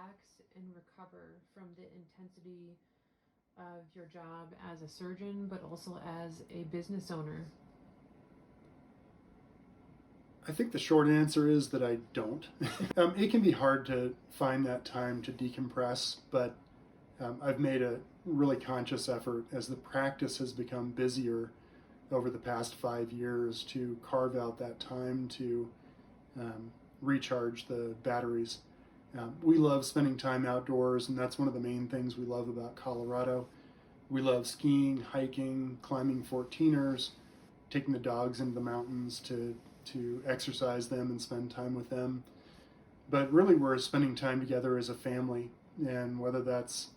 relax and recover from the intensity of your job as a surgeon, but also as a business owner? I think the short answer is that I don't. It can be hard to find that time to decompress, but I've made a really conscious effort as the practice has become busier over the past 5 years to carve out that time to recharge the batteries. We love spending time outdoors, and that's one of the main things we love about Colorado. We love skiing, hiking, climbing 14ers, taking the dogs into the mountains to exercise them and spend time with them. But really, we're spending time together as a family, and whether that's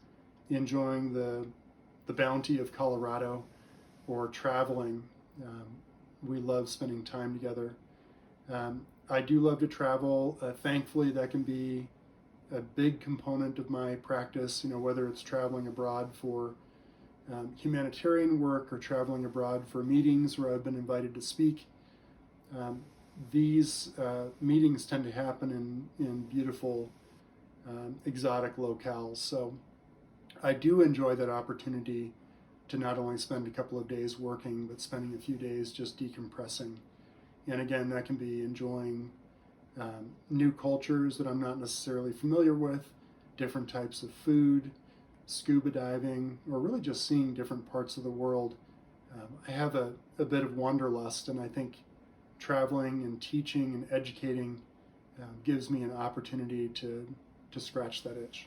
enjoying the bounty of Colorado or traveling, um, we love spending time together. I do love to travel. Thankfully, that can be a big component of my practice. You know, whether it's traveling abroad for humanitarian work or traveling abroad for meetings where I've been invited to speak. These meetings tend to happen in beautiful, exotic locales. So I do enjoy that opportunity to not only spend a couple of days working, but spending a few days just decompressing. And again, that can be enjoying new cultures that I'm not necessarily familiar with, different types of food, scuba diving, or really just seeing different parts of the world. I have a bit of wanderlust, and I think traveling and teaching and educating gives me an opportunity to scratch that itch.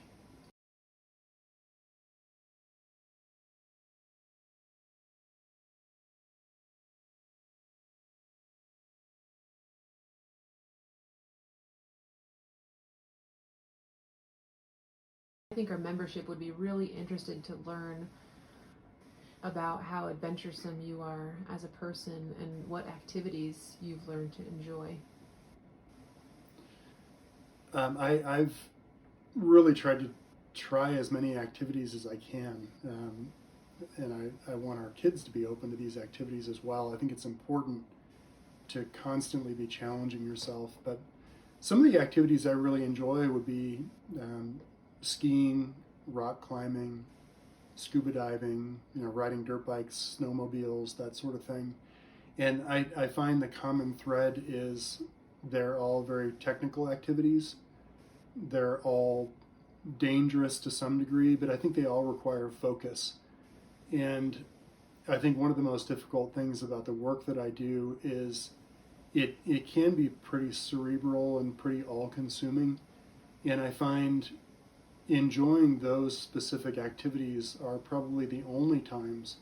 I think our membership would be really interested to learn about how adventuresome you are as a person and what activities you've learned to enjoy. I've really tried to try as many activities as I can. And I want our kids to be open to these activities as well. I think it's important to constantly be challenging yourself. But some of the activities I really enjoy would be skiing, rock climbing, scuba diving, riding dirt bikes, snowmobiles, that sort of thing. And I find the common thread is they're all very technical activities. They're all dangerous to some degree, but I think they all require focus. And I think one of the most difficult things about the work that I do is it can be pretty cerebral and pretty all consuming. And I find enjoying those specific activities are probably the only times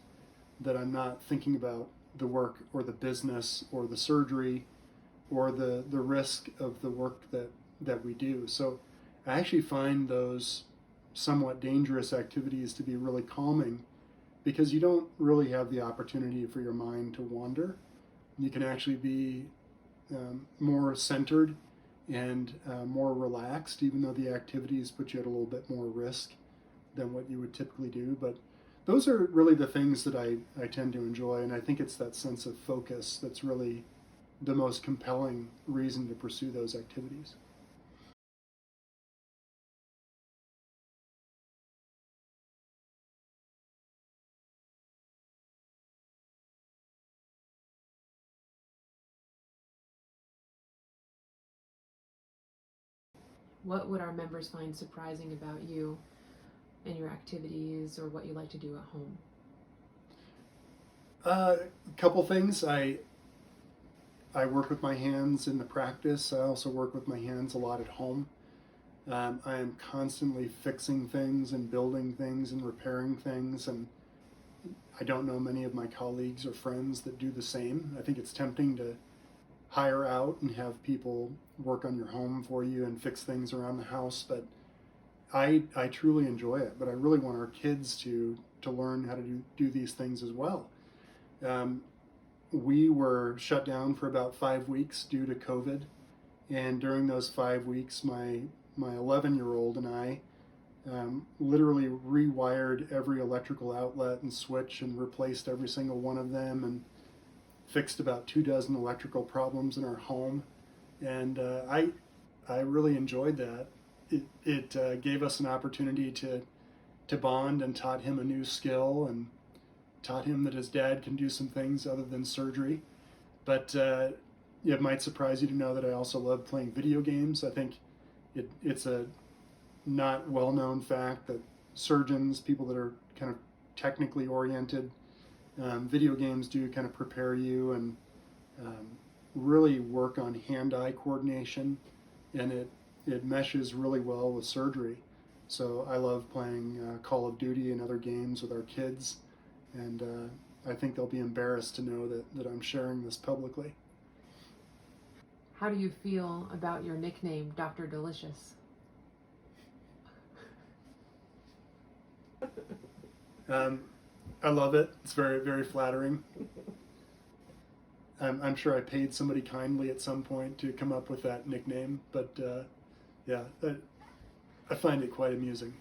that I'm not thinking about the work or the business or the surgery or the risk of the work that we do. So I actually find those somewhat dangerous activities to be really calming because you don't really have the opportunity for your mind to wander. You can actually be more centered and more relaxed, even though the activities put you at a little bit more risk than what you would typically do. But those are really the things that I tend to enjoy, and I think it's that sense of focus that's really the most compelling reason to pursue those activities. What would our members find surprising about you and your activities or what you like to do at home? A couple things. I work with my hands in the practice. I also work with my hands a lot at home. I am constantly fixing things and building things and repairing things, and I don't know many of my colleagues or friends that do the same. I think it's tempting to hire out and have people work on your home for you and fix things around the house, but I truly enjoy it. But I really want our kids to learn how to do these things as well. Um, we were shut down for about 5 weeks due to COVID, and during those 5 weeks, my 11-year-old and I literally rewired every electrical outlet and switch and replaced every single one of them and fixed about 2 dozen electrical problems in our home. And I really enjoyed that. it gave us an opportunity to bond, and taught him a new skill, and taught him that his dad can do some things other than surgery. But it might surprise you to know that I also love playing video games. I think it's a not well-known fact that surgeons, people that are kind of technically oriented, video games do kind of prepare you and really work on hand-eye coordination, and it meshes really well with surgery. So I love playing Call of Duty and other games with our kids, and I think they'll be embarrassed to know that I'm sharing this publicly. How do you feel about your nickname, Dr. Delicious? I love it. It's very, very flattering. I'm sure I paid somebody kindly at some point to come up with that nickname, but yeah, I find it quite amusing.